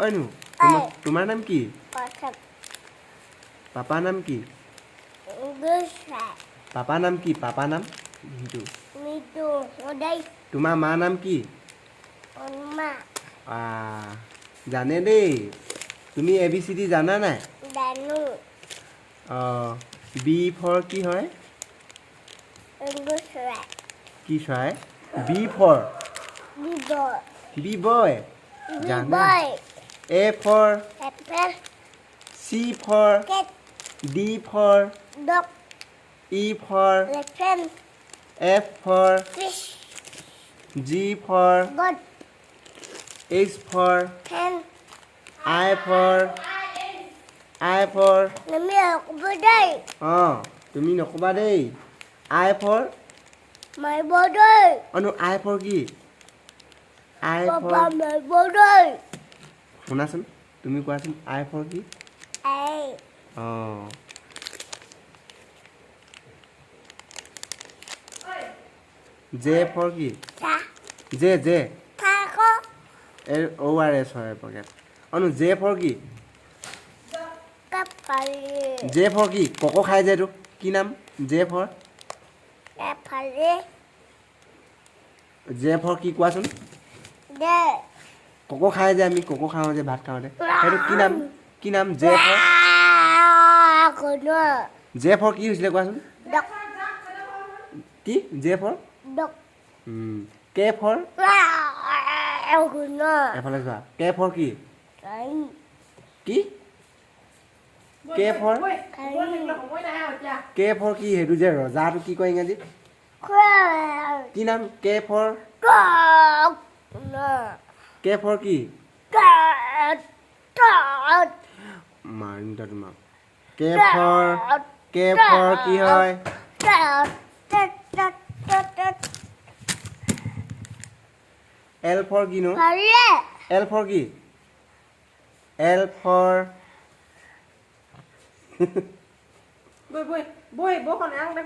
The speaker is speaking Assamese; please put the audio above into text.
অইনু তোমাৰ নাম কি পাপা নাম কি পাপা নাম কি পাপা নাম তোমাৰ মা নাম কি জানে দেই তুমি ABCD জানা নাই B for কি হয় কি চৰাই B for B boy জানে A for C for D for E for F for G for H for I for তুমি নকবা দেই I for no I for কি I for শুনাচোন তুমি কোৱাচোন I for কি J for কি J ORS হয় পকেট অনু J for কি J for কি কক খাই যে এইটো কি নাম J for J for কি কোৱাচোন কক খাই যে আমি কক খাওঁ যে ভাত খাওঁতে সেইটো কি নাম J for J for কি হৈছিলে কোৱাচোন কি J for K for এফালে যোৱা K for কি কি K for কি সেইটো যে ৰজাটো কি কয় ইংৰাজীত কি নাম K for কি মাৰিম তা তোমাক K for কি হয় L for কি নো L for কি L for bôi bôi bôi bố còn ăn đây